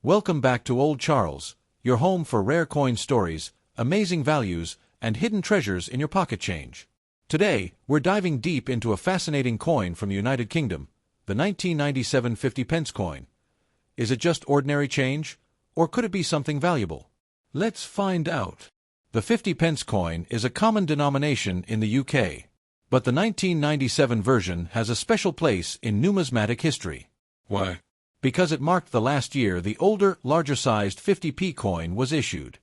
Welcome back to Old Charles, your home for rare coin stories, amazing values, and hidden treasures in your pocket change. Today, we're diving deep into a fascinating coin from the United Kingdom, the 1997 50 pence coin. Is it just ordinary change, or could it be something valuable? Let's find out. The 50 pence coin is a common denomination in the UK, but the 1997 version has a special place in numismatic history. Why? Because it marked the last year the older, larger-sized 50p coin was issued.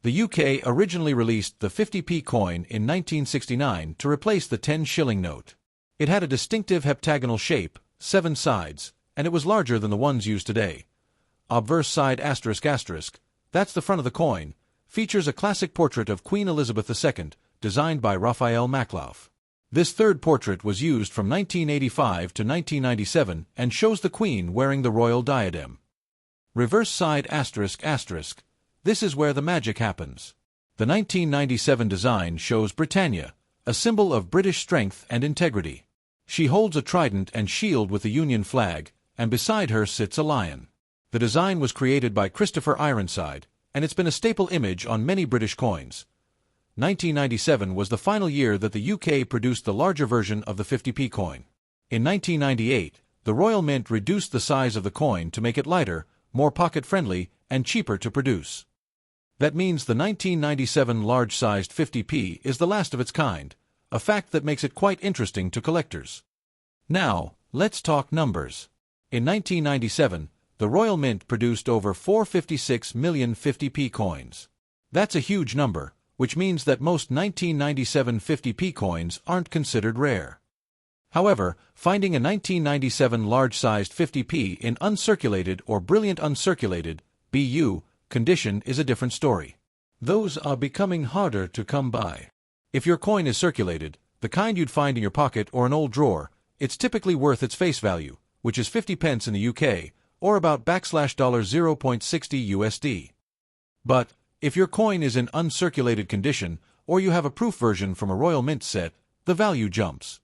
The UK originally released the 50p coin in 1969 to replace the 10-shilling note. It had a distinctive heptagonal shape, 7 sides, and it was larger than the ones used today. Obverse side ***, that's the front of the coin, features a classic portrait of Queen Elizabeth II, designed by Raphael Maklauf. This third portrait was used from 1985 to 1997 and shows the Queen wearing the royal diadem. Reverse side ***, this is where the magic happens. The 1997 design shows Britannia, a symbol of British strength and integrity. She holds a trident and shield with the Union flag, and beside her sits a lion. The design was created by Christopher Ironside, and it's been a staple image on many British coins. 1997 was the final year that the UK produced the larger version of the 50p coin. In 1998, the Royal Mint reduced the size of the coin to make it lighter, more pocket-friendly, and cheaper to produce. That means the 1997 large-sized 50p is the last of its kind, a fact that makes it quite interesting to collectors. Now, let's talk numbers. In 1997, the Royal Mint produced over 456 million 50p coins. That's a huge number, which means that most 1997 50p coins aren't considered rare. However, finding a 1997 large-sized 50p in uncirculated or brilliant uncirculated (BU) condition is a different story. Those are becoming harder to come by. If your coin is circulated, the kind you'd find in your pocket or an old drawer, it's typically worth its face value, which is 50 pence in the UK, or about $0.60 USD. But, if your coin is in uncirculated condition, or you have a proof version from a Royal Mint set, the value jumps.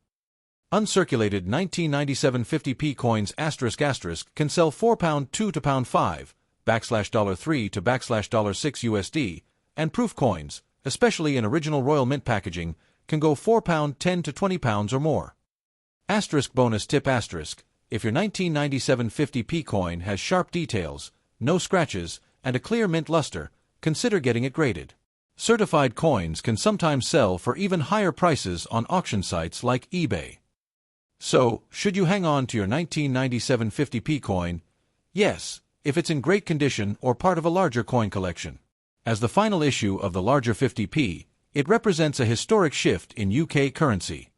Uncirculated 1997 50p coins *** can sell £4.2 to £5, $3 to $6 USD, and proof coins, especially in original Royal Mint packaging, can go £4.10 to £20 or more. Bonus tip ***, if your 1997 50p coin has sharp details, no scratches, and a clear mint luster, consider getting it graded. Certified coins can sometimes sell for even higher prices on auction sites like eBay. So, should you hang on to your 1997 50p coin? Yes, if it's in great condition or part of a larger coin collection. As the final issue of the larger 50p, it represents a historic shift in UK currency.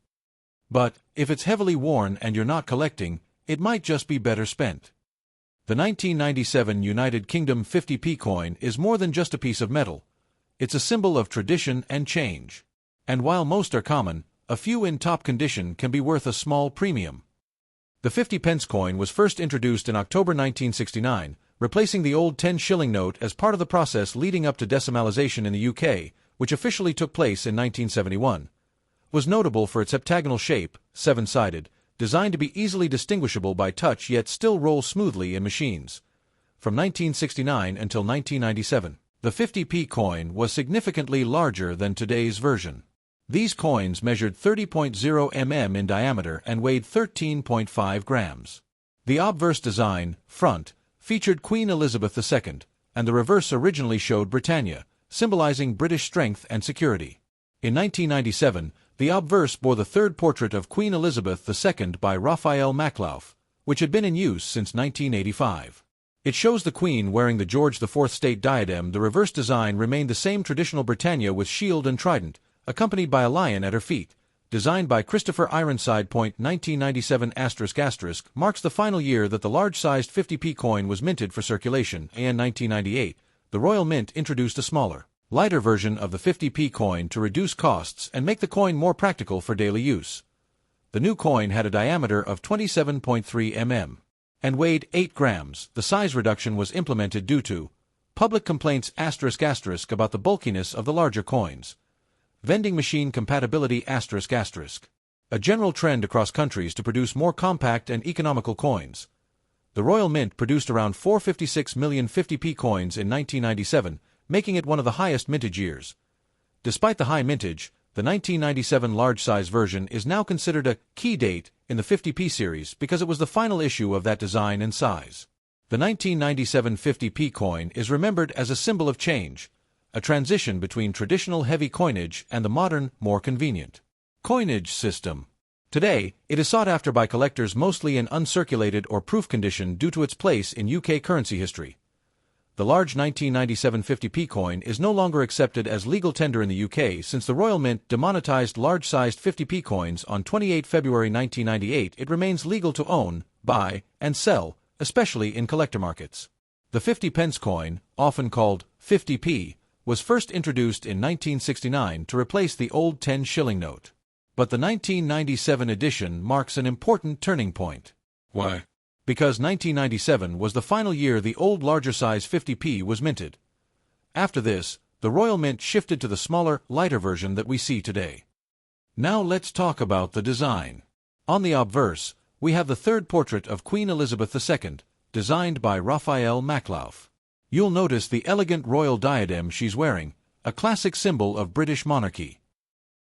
But, if it's heavily worn and you're not collecting, it might just be better spent. The 1997 United Kingdom 50p coin is more than just a piece of metal. It's a symbol of tradition and change. And while most are common, a few in top condition can be worth a small premium. The 50 pence coin was first introduced in October 1969, replacing the old 10-shilling note as part of the process leading up to decimalisation in the UK, which officially took place in 1971. Was notable for its heptagonal shape, 7-sided, designed to be easily distinguishable by touch yet still roll smoothly in machines. From 1969 until 1997, the 50p coin was significantly larger than today's version. These coins measured 30.0 mm in diameter and weighed 13.5 grams. The obverse design, front, featured Queen Elizabeth II, and the reverse originally showed Britannia, symbolizing British strength and security. In 1997, the obverse bore the third portrait of Queen Elizabeth II by Raphael Maklauf, which had been in use since 1985. It shows the Queen wearing the George IV state diadem. The reverse design remained the same traditional Britannia with shield and trident, accompanied by a lion at her feet. Designed by Christopher Ironside. 1997 *** marks the final year that the large-sized 50p coin was minted for circulation. In 1998, the Royal Mint introduced a smaller, lighter version of the 50p coin to reduce costs and make the coin more practical for daily use. The new coin had a diameter of 27.3 mm and weighed 8 grams. The size reduction was implemented due to public complaints *** about the bulkiness of the larger coins. Vending machine compatibility ***. A general trend across countries to produce more compact and economical coins. The Royal Mint produced around 456 million 50p coins in 1997, making it one of the highest mintage years. Despite the high mintage, the 1997 large-size version is now considered a key date in the 50p series because it was the final issue of that design and size. The 1997 50p coin is remembered as a symbol of change, a transition between traditional heavy coinage and the modern, more convenient coinage system. Today, it is sought after by collectors mostly in uncirculated or proof condition due to its place in UK currency history. The large 1997 50p coin is no longer accepted as legal tender in the UK since the Royal Mint demonetized large-sized 50p coins on 28 February 1998. It remains legal to own, buy, and sell, especially in collector markets. The 50 pence coin, often called 50p, was first introduced in 1969 to replace the old 10 shilling note. But the 1997 edition marks an important turning point. Why? Because 1997 was the final year the old larger-size 50p was minted. After this, the Royal Mint shifted to the smaller, lighter version that we see today. Now let's talk about the design. On the obverse, we have the third portrait of Queen Elizabeth II, designed by Raphael Maklauf. You'll notice the elegant royal diadem she's wearing, a classic symbol of British monarchy.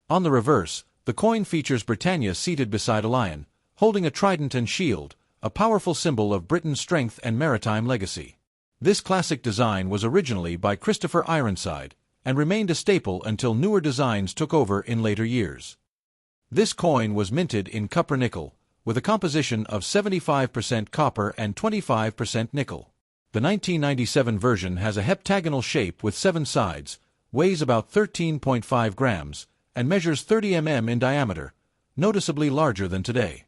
On the reverse, the coin features Britannia seated beside a lion, holding a trident and shield, a powerful symbol of Britain's strength and maritime legacy. This classic design was originally by Christopher Ironside, and remained a staple until newer designs took over in later years. This coin was minted in copper nickel, with a composition of 75% copper and 25% nickel. The 1997 version has a heptagonal shape with 7 sides, weighs about 13.5 grams, and measures 30 mm in diameter, noticeably larger than today.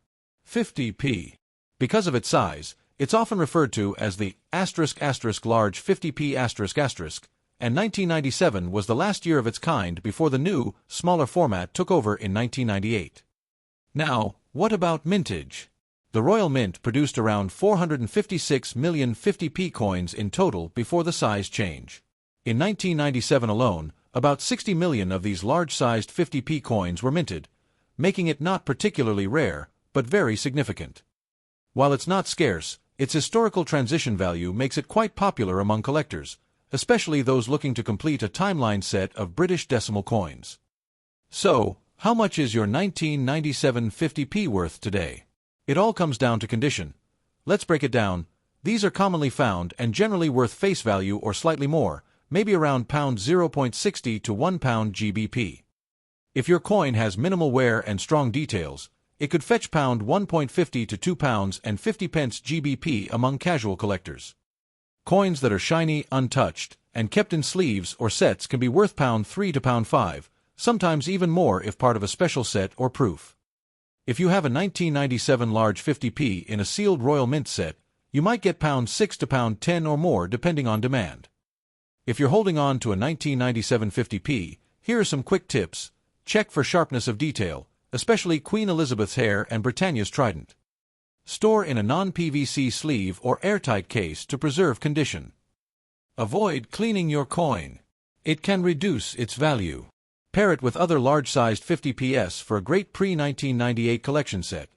50p. Because of its size, it's often referred to as the large 50p and 1997 was the last year of its kind before the new, smaller format took over in 1998. Now, what about mintage? The Royal Mint produced around 456 million 50p coins in total before the size change. In 1997 alone, about 60 million of these large-sized 50p coins were minted, making it not particularly rare, but very significant. While it's not scarce, its historical transition value makes it quite popular among collectors, especially those looking to complete a timeline set of British decimal coins. So, how much is your 1997 50p worth today? It all comes down to condition. Let's break it down. These are commonly found and generally worth face value or slightly more, maybe around £0.60 to £1 GBP. If your coin has minimal wear and strong details, it could fetch £1.50 to £2.50 GBP among casual collectors. Coins that are shiny, untouched, and kept in sleeves or sets can be worth £3 to £5, sometimes even more if part of a special set or proof. If you have a 1997 large 50p in a sealed Royal Mint set, you might get £6 to £10 or more depending on demand. If you're holding on to a 1997 50p, here are some quick tips. Check for sharpness of detail, especially Queen Elizabeth's hair and Britannia's trident. Store in a non-PVC sleeve or airtight case to preserve condition. Avoid cleaning your coin. It can reduce its value. Pair it with other large-sized 50ps for a great pre-1998 collection set.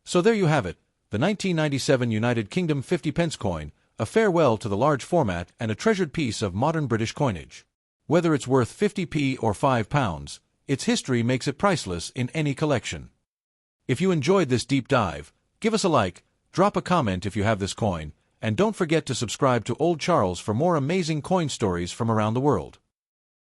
So there you have it, the 1997 United Kingdom 50 pence coin, a farewell to the large format and a treasured piece of modern British coinage. Whether it's worth 50p or £5, its history makes it priceless in any collection. If you enjoyed this deep dive, give us a like, drop a comment if you have this coin, and don't forget to subscribe to Old Charles for more amazing coin stories from around the world.